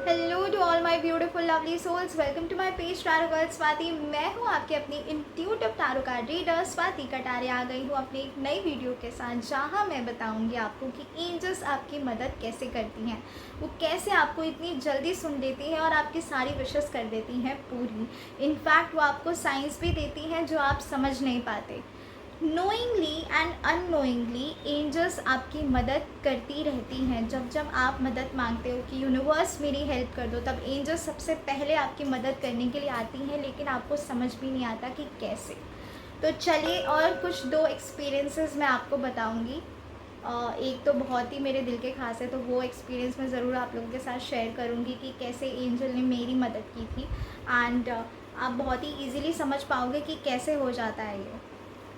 Hello to all my beautiful lovely souls, welcome to my page tarot card Swati. मैं हूँ आपकी अपनी intuitive tarot card reader Swati Katare. आ गई हूँ अपनी एक नई वीडियो के साथ, जहाँ मैं बताऊँगी आपको कि एंजल्स आपकी मदद कैसे करती हैं, वो कैसे आपको इतनी जल्दी सुन लेती हैं और आपकी सारी विशेस कर देती हैं पूरी। इनफैक्ट वो आपको साइंस भी देती हैं जो आप समझ नहीं पाते। नोइंगली एंड अननोइंगली एंजल्स आपकी मदद करती रहती हैं। जब जब आप मदद मांगते हो कि यूनिवर्स मेरी हेल्प कर दो, तब एंजल्स सबसे पहले आपकी मदद करने के लिए आती हैं, लेकिन आपको समझ भी नहीं आता कि कैसे। तो चलिए, और कुछ दो एक्सपीरियंसेस मैं आपको बताऊंगी। एक तो बहुत ही मेरे दिल के खास है, तो वो एक्सपीरियंस मैं ज़रूर आप लोगों के साथ शेयर करूंगी कि कैसे एंजल ने मेरी मदद की थी। एंड आप बहुत ही ईजीली समझ पाओगे कि कैसे हो जाता है ये।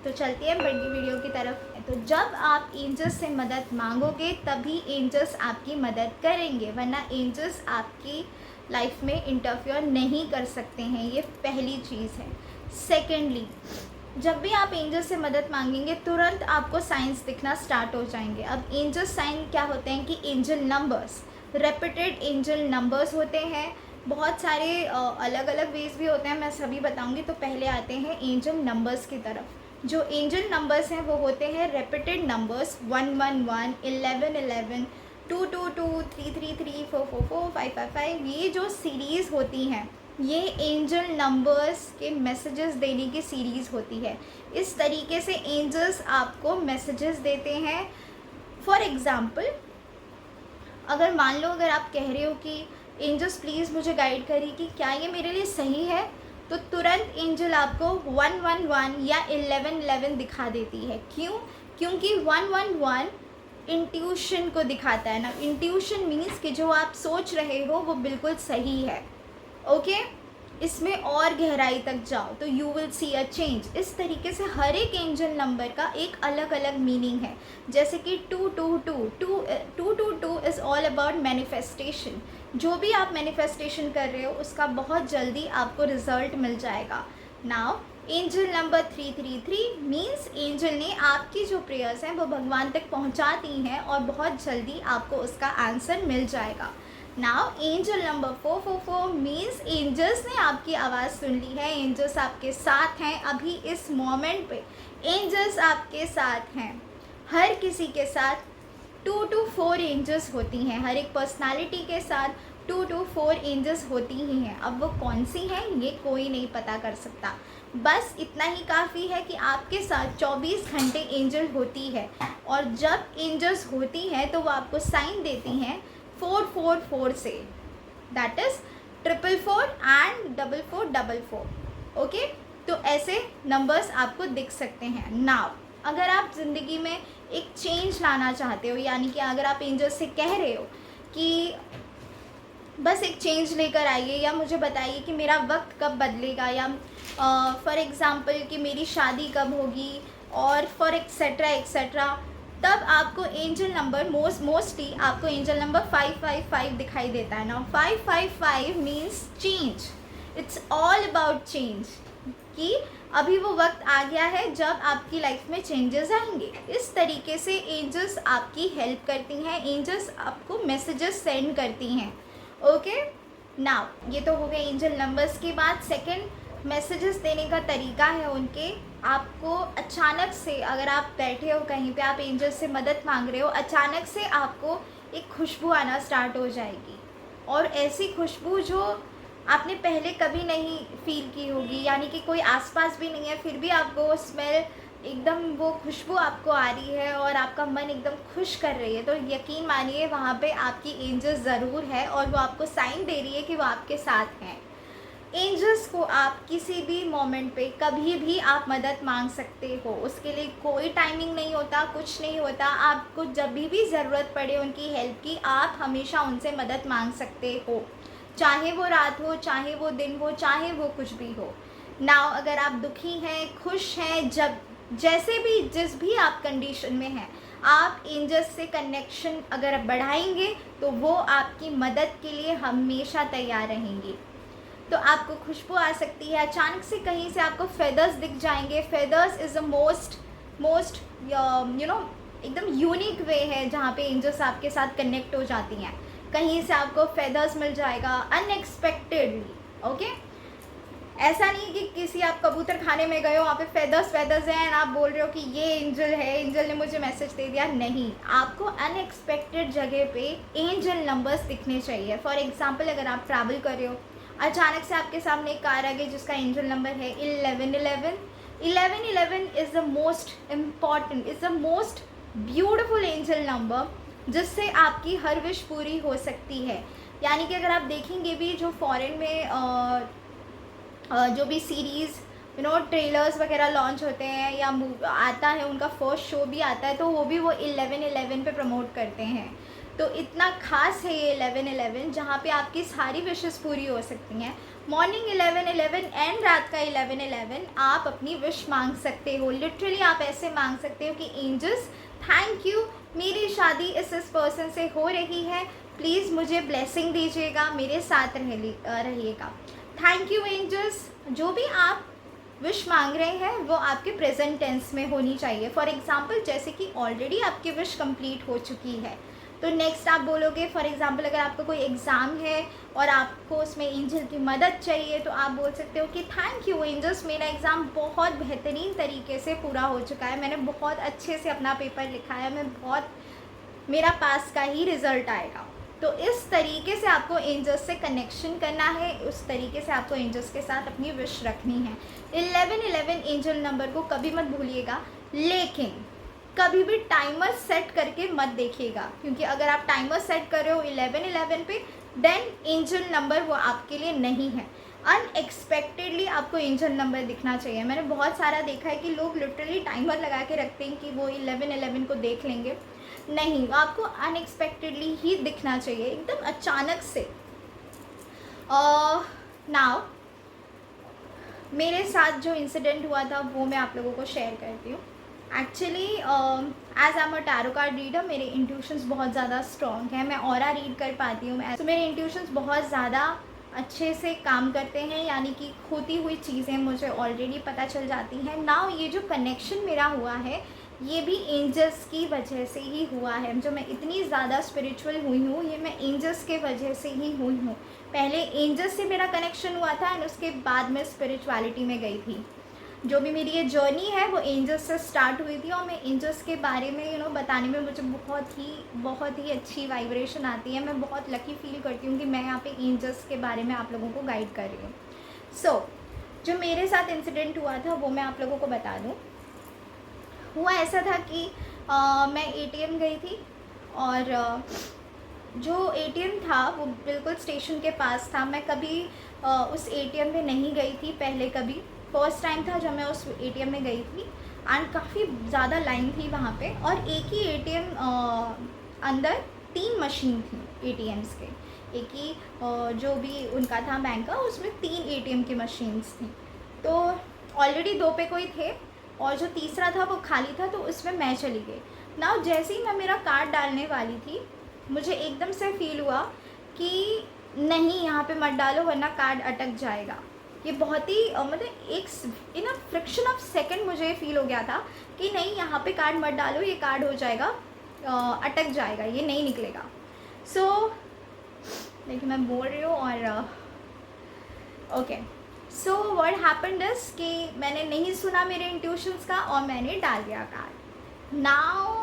तो चलती है बड़ी वीडियो की तरफ। तो जब आप एंजल्स से मदद मांगोगे तभी एंजल्स आपकी मदद करेंगे, वरना एंजल्स आपकी लाइफ में इंटरफियर नहीं कर सकते हैं। ये पहली चीज़ है। सेकेंडली, जब भी आप एंजल से मदद मांगेंगे तुरंत आपको साइंस दिखना स्टार्ट हो जाएंगे। अब एंजल साइन क्या होते हैं कि angel numbers, repeated angel numbers होते हैं। बहुत सारे अलग अलग वेज भी होते हैं, मैं सभी बताऊंगी। तो पहले आते हैं एंजल नंबर्स की तरफ। जो एंजल नंबर्स हैं वो होते हैं रेपिटेड नंबर्स 111, 1111, 222, 333, 444, 555। ये जो सीरीज़ होती हैं ये एंजल नंबर्स के मैसेजेस देने की सीरीज़ होती है। इस तरीके से एंजल्स आपको मैसेजेस देते हैं। फॉर एग्ज़ाम्पल, अगर मान लो अगर आप कह रहे हो कि एंजल्स प्लीज़ मुझे गाइड करिए कि क्या ये मेरे लिए सही है, तो तुरंत एंजल आपको 111 या 1111 दिखा देती है। क्यों? क्योंकि 111 इंट्यूशन को दिखाता है ना। इंट्यूशन मीन्स कि जो आप सोच रहे हो वो बिल्कुल सही है। ओके, इसमें और गहराई तक जाओ तो you will see a change. इस तरीके से हर एक एंजल नंबर का एक अलग अलग मीनिंग है। जैसे कि 222 इज़ ऑल अबाउट मैनिफेस्टेशन। जो भी आप मैनिफेस्टेशन कर रहे हो उसका बहुत जल्दी आपको रिजल्ट मिल जाएगा। Now angel number 333 means angel ने आपकी जो प्रेयर्स हैं वो भगवान तक पहुंचा दी हैं और बहुत जल्दी आपको उसका आंसर मिल जाएगा। Now angel number 444 means angels ने आपकी आवाज़ सुन ली है, एंजल्स आपके साथ हैं। अभी इस मोमेंट पे एंजल्स आपके साथ हैं। हर किसी के साथ 2 to 4 एंजल्स होती हैं। हर एक पर्सनालिटी के साथ 2 to 4 एंजल्स होती ही हैं। अब वो कौन सी हैं ये कोई नहीं पता कर सकता। बस इतना ही काफ़ी है कि आपके साथ 24 घंटे एंजल होती है, और जब एंजल्स होती हैं तो वो आपको साइन देती हैं 444 से, दैट इज़ 444 एंड 4444। ओके, तो ऐसे नंबर्स आपको दिख सकते हैं। नाउ अगर आप ज़िंदगी में एक चेंज लाना चाहते हो, यानी कि अगर आप एंजल्स से कह रहे हो कि बस एक चेंज लेकर आइए, या मुझे बताइए कि मेरा वक्त कब बदलेगा, या फॉर एग्ज़ाम्पल कि मेरी शादी कब होगी, और फॉर एक्सेट्रा एक्सेट्रा, तब आपको एंजल नंबर मोस्टली आपको एंजल नंबर 555 दिखाई देता है ना। 555 means change. It's all about change, कि अभी वो वक्त आ गया है जब आपकी लाइफ में चेंजेस आएंगे। इस तरीके से एंजल्स आपकी हेल्प करती हैं, एंजल्स आपको मैसेजेस सेंड करती हैं। ओके, नाउ ये तो हो गए एंजल नंबर्स की बात। सेकंड, मैसेजेस देने का तरीका है उनके। आपको अचानक से, अगर आप बैठे हो कहीं पे, आप एंजल से मदद मांग रहे हो, अचानक से आपको एक खुशबू आना स्टार्ट हो जाएगी, और ऐसी खुशबू जो आपने पहले कभी नहीं फील की होगी, यानी कि कोई आसपास भी नहीं है फिर भी आपको स्मेल एकदम, वो खुशबू आपको आ रही है और आपका मन एकदम खुश कर रही है। तो यकीन मानिए वहाँ पे आपकी एंजल ज़रूर है, और वो आपको साइन दे रही है कि वो आपके साथ हैं। एंजल्स को आप किसी भी मोमेंट पे कभी भी आप मदद मांग सकते हो। उसके लिए कोई टाइमिंग नहीं होता, कुछ नहीं होता। आपको जब भी ज़रूरत पड़े उनकी हेल्प की, आप हमेशा उनसे मदद मांग सकते हो, चाहे वो रात हो, चाहे वो दिन हो, चाहे वो कुछ भी हो। नाउ अगर आप दुखी हैं, खुश हैं, जब जैसे भी जिस भी आप कंडीशन में हैं, आप एंजल्स से कनेक्शन अगर बढ़ाएंगे तो वो आपकी मदद के लिए हमेशा तैयार रहेंगी। तो आपको खुशबू आ सकती है, अचानक से कहीं से आपको फेदर्स दिख जाएंगे। फेदर्स इज़ अ मोस्ट एकदम यूनिक वे है जहाँ पे एंजल्स आपके साथ कनेक्ट हो जाती हैं। कहीं से आपको फेदर्स मिल जाएगा अनएक्सपेक्टेडली, ओके। ऐसा नहीं कि किसी आप कबूतर खाने में गए हो, वहाँ पे फेदर्स हैं एंड आप बोल रहे हो कि ये एंजल है, एंजल ने मुझे मैसेज दे दिया। नहीं, आपको अनएक्सपेक्टेड जगह पे एंजल नंबर्स दिखने चाहिए। फॉर एग्जांपल, अगर आप ट्रैवल कर रहे हो, अचानक से आपके सामने एक कार आ गई जिसका एंजल नंबर है 1111। 1111 is the most important, is the most beautiful angel number जिससे आपकी हर विश पूरी हो सकती है। यानी कि अगर आप देखेंगे भी, जो फॉरेन में जो भी सीरीज़ ट्रेलर्स वगैरह लॉन्च होते हैं या आता है, उनका फर्स्ट शो भी आता है, तो वो भी वो 1111 पे प्रमोट करते हैं। तो इतना खास है ये 1111, जहाँ पे आपकी सारी विशेस पूरी हो सकती हैं। मॉर्निंग 1111 एंड रात का 1111 आप अपनी विश मांग सकते हो। लिटरली आप ऐसे मांग सकते हो कि एंजल्स थैंक यू, मेरी शादी इस पर्सन से हो रही है, प्लीज़ मुझे ब्लेसिंग दीजिएगा, मेरे साथ रहिएगा। Thank you angels. जो भी आप विश मांग रहे हैं वो आपके प्रेजेंट टेंस में होनी चाहिए। फॉर एग्जांपल, जैसे कि ऑलरेडी आपकी विश कंप्लीट हो चुकी है, तो नेक्स्ट आप बोलोगे, फॉर एग्जांपल अगर आपका कोई एग्ज़ाम है और आपको उसमें एंजल की मदद चाहिए, तो आप बोल सकते हो कि थैंक यू एंजल्स, मेरा एग्ज़ाम बहुत बेहतरीन तरीके से पूरा हो चुका है, मैंने बहुत अच्छे से अपना पेपर लिखा है, मेरा पास का ही रिज़ल्ट आएगा। तो इस तरीके से आपको एंजल्स से कनेक्शन करना है, उस तरीके से आपको एंजल्स के साथ अपनी विश रखनी है। 1111 एंजल नंबर को कभी मत भूलिएगा, लेकिन कभी भी टाइमर सेट करके मत देखिएगा, क्योंकि अगर आप टाइमर सेट कर रहे हो 1111 पे, देन एंजल नंबर वो आपके लिए नहीं है। अनएक्सपेक्टेडली आपको एंजल नंबर दिखना चाहिए। मैंने बहुत सारा देखा है कि लोग लिटरली टाइमर लगा के रखते हैं कि वो 1111 को देख लेंगे। नहीं, आपको अनएक्सपेक्टेडली ही दिखना चाहिए, एकदम अचानक से। नाउ मेरे साथ जो इंसिडेंट हुआ था वो मैं आप लोगों को शेयर करती हूँ। Actually as I am a tarot card reader, मेरे इंट्यूशंस बहुत ज़्यादा स्ट्रॉन्ग हैं, मैं ऑरा रीड कर पाती हूँ, तो मेरे इंट्यूशंस बहुत ज़्यादा अच्छे से काम करते हैं, यानी कि खोती हुई चीज़ें मुझे ऑलरेडी पता चल जाती हैं। नाउ ये जो कनेक्शन मेरा हुआ है, ये भी एंजल्स की वजह से ही हुआ है। जो मैं इतनी ज़्यादा स्पिरिचुअल हुई हूँ, ये मैं एंजल्स के वजह से ही हुई हूँ। पहले एंजल्स से मेरा कनेक्शन हुआ था एंड उसके बाद मैं स्पिरिचुअलिटी में गई थी। जो भी मेरी ये जर्नी है वो एंजल्स से स्टार्ट हुई थी, और मैं एंजल्स के बारे में बताने में मुझे बहुत ही अच्छी वाइब्रेशन आती है। मैं बहुत लकी फील करती हूँ कि मैं यहाँ पे एंजल्स के बारे में आप लोगों को गाइड कर रही हूँ। सो जो मेरे साथ इंसिडेंट हुआ था वो मैं आप लोगों को बता दूँ। हुआ ऐसा था कि मैं एटीएम गई थी, और जो एटीएम था वो बिल्कुल स्टेशन के पास था। मैं कभी उस एटीएम में नहीं गई थी पहले कभी, फर्स्ट टाइम था जब मैं उस एटीएम में गई थी, एंड काफ़ी ज़्यादा लाइन थी वहाँ पे, और एक ही एटीएम अंदर 3 मशीन थी एटीएम्स के, एक ही जो भी उनका था बैंक का, उसमें 3 एटीएम की मशीन्स थी। तो ऑलरेडी 2 पे कोई थे और जो तीसरा था वो खाली था, तो उसमें मैं चली गई। ना जैसे ही मैं मेरा कार्ड डालने वाली थी, मुझे एकदम से फील हुआ कि नहीं, यहाँ पे मत डालो वरना कार्ड अटक जाएगा। ये बहुत ही मतलब एक इन अ फ्रिक्शन ऑफ सेकंड मुझे फील हो गया था कि नहीं, यहाँ पे कार्ड मत डालो, ये कार्ड हो जाएगा अटक जाएगा, ये नहीं निकलेगा। सो देखिए मैं बोल रही हूँ, और okay, so what happened is कि मैंने नहीं सुना मेरे इंट्यूशंस का और मैंने डाल दिया कार्ड। नाउ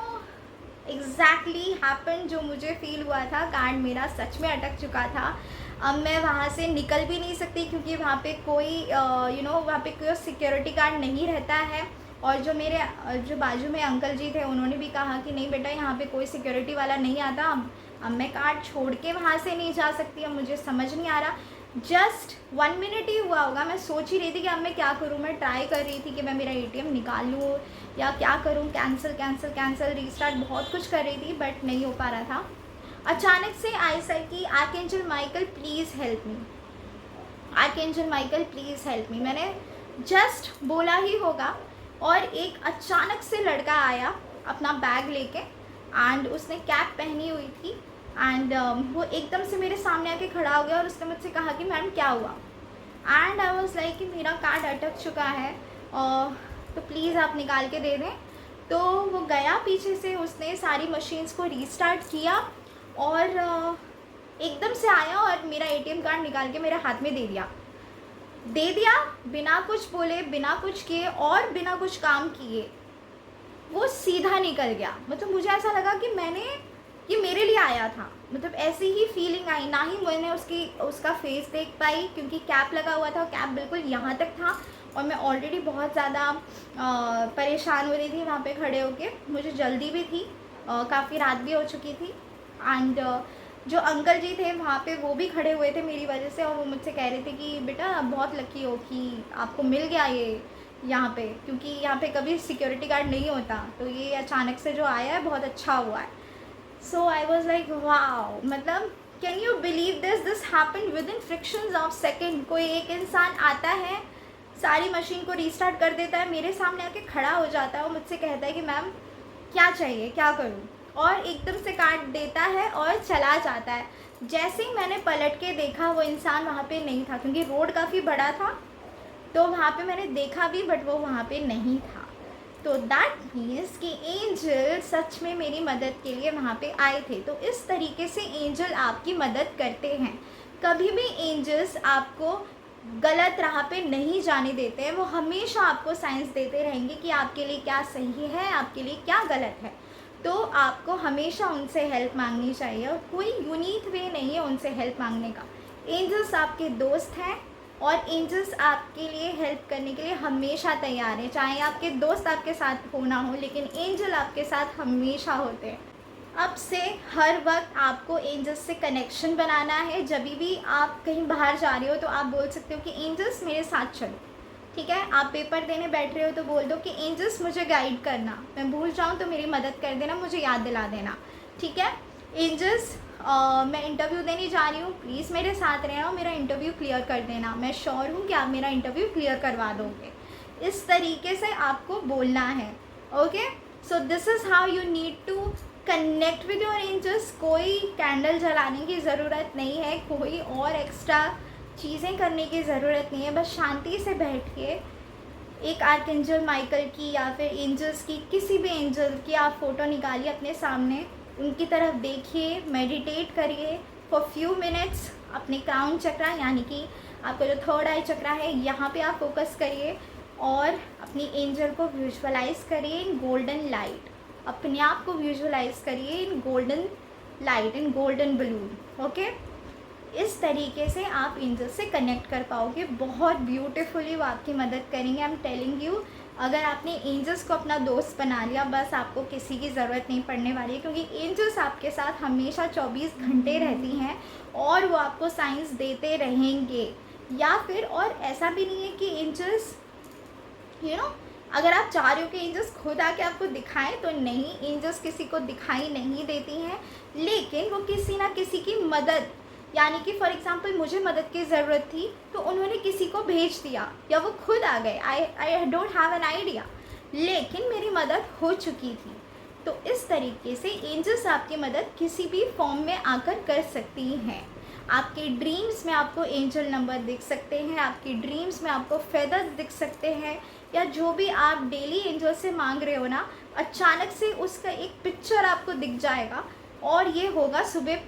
एग्जैक्टली हैपन जो मुझे फील हुआ था, कार्ड मेरा सच में अटक चुका था। अब मैं वहाँ से निकल भी नहीं सकती, क्योंकि वहाँ पे कोई वहाँ पे कोई सिक्योरिटी गार्ड नहीं रहता है। और जो मेरे जो बाजू में अंकल जी थे, उन्होंने भी कहा कि नहीं बेटा, यहाँ पे कोई सिक्योरिटी वाला नहीं आता। अब मैं कार्ड छोड़ के वहाँ से नहीं जा सकती। अब मुझे समझ नहीं आ रहा, जस्ट 1 मिनट ही हुआ होगा, मैं सोच ही रही थी कि अब मैं क्या करूँ। मैं ट्राई कर रही थी कि मैं मेरा एटीएम निकाल लूँ या क्या करूँ, कैंसिल रीस्टार्ट, बहुत कुछ कर रही थी, बट नहीं हो पा रहा था। अचानक से आई सेड कि archangel Michael please help me, archangel Michael please help me. मैंने जस्ट बोला ही होगा, और एक अचानक से लड़का आया अपना बैग लेके, एंड उसने कैप पहनी हुई थी, एंड वो एकदम से मेरे सामने आके खड़ा हो गया और उसने मुझसे कहा कि मैडम क्या हुआ। एंड आई वाज लाइक कि मेरा कार्ड अटक चुका है, तो प्लीज़ आप निकाल के दे दें। तो वो गया पीछे से, उसने सारी मशीन्स को रीस्टार्ट किया, और एकदम से आया और मेरा एटीएम कार्ड निकाल के मेरे हाथ में दे दिया बिना कुछ बोले, बिना कुछ किए और बिना कुछ काम किए, वो सीधा निकल गया। मतलब मुझे ऐसा लगा कि ये मेरे लिए आया था, मतलब ऐसी ही फीलिंग आई। ना ही मैंने उसका फेस देख पाई क्योंकि कैप लगा हुआ था, कैप बिल्कुल यहाँ तक था और मैं ऑलरेडी बहुत ज़्यादा परेशान हो रही थी वहाँ पे खड़े होके। मुझे जल्दी भी थी, काफ़ी रात भी हो चुकी थी। एंड जो अंकल जी थे वहाँ पे वो भी खड़े हुए थे मेरी वजह से, और वो मुझसे कह रहे थे कि बेटा बहुत लकी हो कि आपको मिल गया ये यहाँ पे, क्योंकि यहाँ पे कभी सिक्योरिटी गार्ड नहीं होता, तो ये अचानक से जो आया है बहुत अच्छा हुआ है। सो आई वॉज लाइक वाओ, मतलब can you believe this happened with in frictions of second. कोई एक इंसान आता है, सारी मशीन को रीस्टार्ट कर देता है, मेरे सामने आके खड़ा हो जाता है और मुझसे कहता है कि मैम क्या चाहिए, क्या करूँ, और एकदम से काट देता है और चला जाता है। जैसे ही मैंने पलट के देखा वो इंसान वहाँ पे नहीं था, क्योंकि रोड काफ़ी बड़ा था, तो वहाँ पे मैंने देखा भी बट वो वहाँ पे नहीं था। तो दैट मीन्स कि एंजल सच में मेरी मदद के लिए वहाँ पे आए थे। तो इस तरीके से एंजल आपकी मदद करते हैं। कभी भी एंजल्स आपको गलत राह पे नहीं जाने देते हैं, वो हमेशा आपको साइंस देते रहेंगे कि आपके लिए क्या सही है, आपके लिए क्या गलत है। तो आपको हमेशा उनसे हेल्प मांगनी चाहिए, और कोई यूनिक वे नहीं है उनसे हेल्प मांगने का। एंजल्स आपके दोस्त हैं और एंजल्स आपके लिए हेल्प करने के लिए हमेशा तैयार हैं। चाहे आपके दोस्त आपके साथ हो ना हो, लेकिन एंजल आपके साथ हमेशा होते हैं। अब से हर वक्त आपको एंजल्स से कनेक्शन बनाना है। जब भी आप कहीं बाहर जा रहे हो तो आप बोल सकते हो कि एंजल्स मेरे साथ चलो, ठीक है। आप पेपर देने बैठ रहे हो तो बोल दो कि एंजल्स मुझे गाइड करना, मैं भूल जाऊँ तो मेरी मदद कर देना, मुझे याद दिला देना, ठीक है। एंजल्स मैं इंटरव्यू देने जा रही हूँ, प्लीज़ मेरे साथ रहना और मेरा इंटरव्यू क्लियर कर देना, मैं श्योर हूँ कि आप मेरा इंटरव्यू क्लियर करवा दोगे। इस तरीके से आपको बोलना है, okay. So this is how you need to connect with your angels. कोई कैंडल जलाने की ज़रूरत नहीं है, कोई और एक्स्ट्रा चीज़ें करने की ज़रूरत नहीं है। बस शांति से बैठ के एक आर्कएंजल माइकल की या फिर एंजल्स की, किसी भी एंजल की आप फ़ोटो निकालिए अपने सामने, उनकी तरफ देखिए, मेडिटेट करिए फॉर फ्यू मिनट्स। अपने क्राउन चक्रा यानी कि आपका जो थर्ड आई चक्रा है, यहाँ पे आप फोकस करिए और अपनी एंजल को विजुअलाइज करिए इन गोल्डन लाइट। अपने आप को विजुअलाइज करिए इन गोल्डन लाइट, इन गोल्डन बलून, ओके। इस तरीके से आप एंजल से कनेक्ट कर पाओगे, बहुत ब्यूटीफुली वो आपकी मदद करेंगे। आई एम टेलिंग यू, अगर आपने एंजल्स को अपना दोस्त बना लिया, बस आपको किसी की ज़रूरत नहीं पड़ने वाली है, क्योंकि एंजल्स आपके साथ हमेशा 24 घंटे रहती हैं और वो आपको साइंस देते रहेंगे। या फिर और ऐसा भी नहीं है कि एंजल्स अगर आप चाह रहे हो कि एंजल्स खुद आके आपको दिखाएं, तो नहीं, एंजल्स किसी को दिखाई नहीं देती हैं, लेकिन वो किसी ना किसी की मदद, यानी कि फॉर एग्ज़ाम्पल मुझे मदद की ज़रूरत थी तो उन्होंने किसी को भेज दिया या वो खुद आ गए। I don't have an idea, लेकिन मेरी मदद हो चुकी थी। तो इस तरीके से एंजल्स आपकी मदद किसी भी फॉर्म में आकर कर सकती हैं। आपके ड्रीम्स में आपको एंजल नंबर दिख सकते हैं, आपकी ड्रीम्स में आपको फेदर्स दिख सकते हैं, या जो भी आप डेली एंजल से मांग रहे हो ना, अचानक से उसका एक पिक्चर आपको दिख जाएगा। और ये होगा सुबह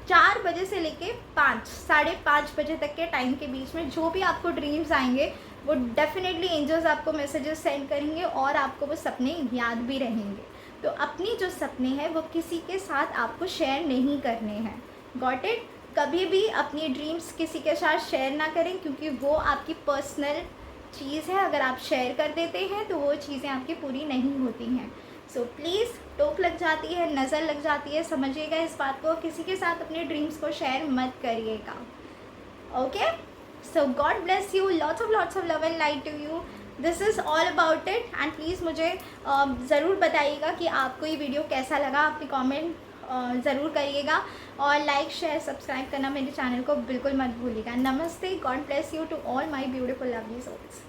4 बजे से लेके 5, साढ़े 5 बजे तक के टाइम के बीच में। जो भी आपको ड्रीम्स आएंगे वो डेफिनेटली एंजल्स आपको मैसेजेस सेंड करेंगे और आपको वो सपने याद भी रहेंगे। तो अपनी जो सपने हैं वो किसी के साथ आपको शेयर नहीं करने हैं, गॉट इट। कभी भी अपनी ड्रीम्स किसी के साथ शेयर ना करें, क्योंकि वो आपकी पर्सनल चीज़ है। अगर आप शेयर कर देते हैं तो वो चीज़ें आपकी पूरी नहीं होती हैं। सो प्लीज़, टोक लग जाती है, नज़र लग जाती है, समझिएगा इस बात को। किसी के साथ अपने ड्रीम्स को शेयर मत करिएगा, okay. So God bless you, lots of love and light to you. This is all about it. And please मुझे ज़रूर बताइएगा कि आपको ये वीडियो कैसा लगा। अपनी कमेंट ज़रूर करिएगा और लाइक शेयर सब्सक्राइब करना मेरे चैनल को बिल्कुल मत भूलिएगा। नमस्ते, God bless you to all my beautiful lovely souls.